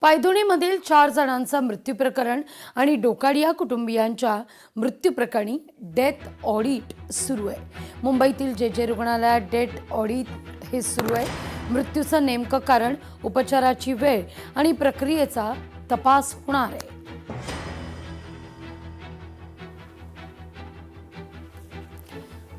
पायधुणीमधील 4 जणांचा मृत्यू प्रकरण आणि डोकाडिया कुटुंबियांच्या मृत्यू प्रकरणी डेथ ऑडिट सुरू आहे। मुंबईतील जे रुग्णालयात डेथ ऑडिट हे सुरू आहे। मृत्यूचं नेमकं कारण, उपचाराची वेळ आणि प्रक्रियेचा तपास होणार आहे।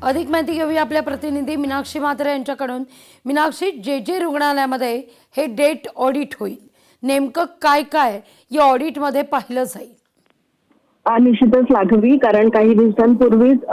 अधिक माहिती घेऊया आपल्या प्रतिनिधी मीनाक्षी म्हात्रे यांच्याकडून। मीनाक्षी, जे रुग्णालयामध्ये हे डेथ ऑडिट होईल, नेमकं काय काय या ऑडिट मध्ये पाहिलं जाईल? निश्चितच लाघवी, कारण काही दिवसांपूर्वीच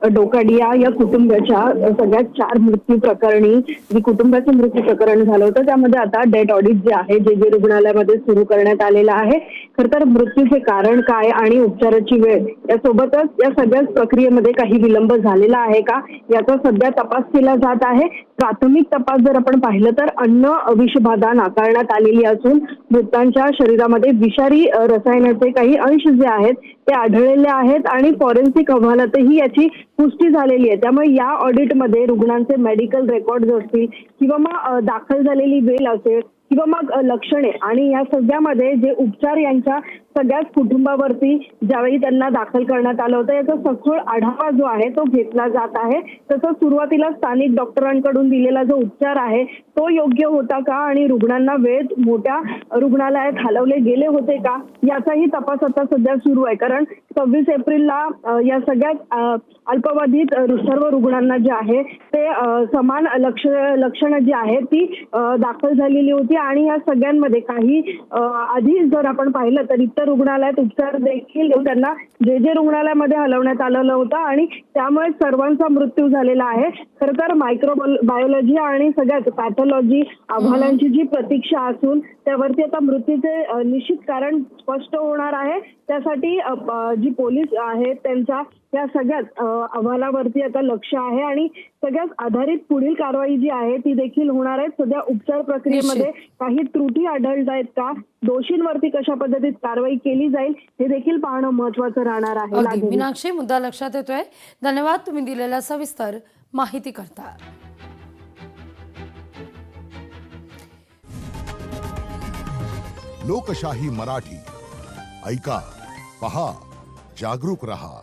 डोकाडिया या कुटुंबाच्या सगळ्यात 4 मृत्यू प्रकरणी जे कुटुंबाचं मृत्यू प्रकरण झालं होतं, त्यामध्ये आता डेथ ऑडिट जे आहे जे रुग्णालयामध्ये सुरू करण्यात आलेलं आहे। खरं तर मृत्यूचे कारण काय आणि उपचाराची वेळ यासोबतच या सगळ्याच प्रक्रियेमध्ये काही विलंब झालेला आहे का याचा सध्या तपास केला जात आहे। प्राथमिक तपास जर आपण पाहिलं तर अन्न विषबाधा नाकारण्यात आलेली असून मृतांच्या शरीरामध्ये विषारी रसायनाचे काही अंश जे आहेत ते आढळलेले आहेत आणि फॉरेन्सिक अहवालातही याची पुष्टी झालेली आहे। त्यामुळे या ऑडिटमध्ये रुग्णांचे मेडिकल रेकॉर्ड असतील किंवा मग दाखल झालेली वेळ असेल किंवा मग लक्षणे आणि या सगळ्यामध्ये जे उपचार यांच्या सगळ्याच कुटुंबावरती ज्यावेळी त्यांना दाखल करण्यात आलं होतं याचा सखोल आढावा जो आहे तो घेतला जात आहे। तसंच सुरुवातीला स्थानिक डॉक्टरांकडून दिलेला जो उपचार आहे तो योग्य होता का आणि रुग्णांना वेळेत मोठ्या रुग्णालयात हलवले गेले होते का याचाही तपास आता सध्या सुरू आहे। कारण 26 एप्रिलला या सगळ्यात अल्पावधीत सर्व रुग्णांना जे आहे ते समान लक्षणं जी आहेत ती दाखल झालेली होती आणि या सगळ्यांमध्ये काही आधी जर आपण पाहिलं तर इतर रुग्णालयात उपचार देखील देऊन त्यांना जे रुग्णालयामध्ये हलवण्यात आलेलं होतं आणि त्यामुळे सर्वांचा मृत्यू झालेला आहे। खरं तर मायक्रोबायोलॉजी आणि सगळ्यात पॅथॉलॉजी अहवालांची जी प्रतीक्षा असून त्यावरती आता मृत्यूचे निश्चित कारण स्पष्ट होणार आहे। त्यासाठी जी पोलीस आहेत त्यांच्या या सगळ्याच अहवालावरती आता लक्ष आहे आणि सगळ्यात आधारित पुढील कारवाई जी आहे ती देखील होणार आहे। सध्या उपचार प्रक्रियेमध्ये काही त्रुटी आढळत आहेत का, दोषींवरती कशा पद्धतीत कारवाई केली जाईल हे देखील पाहणं महत्त्वाचं राहणार आहे। मीनाक्षी, मुद्दा लक्षात येतोय। धन्यवाद तुम्ही दिलेल्या सविस्तर माहिती करता। लोकशाही मराठी ऐका, पहा, जागरूक रहा।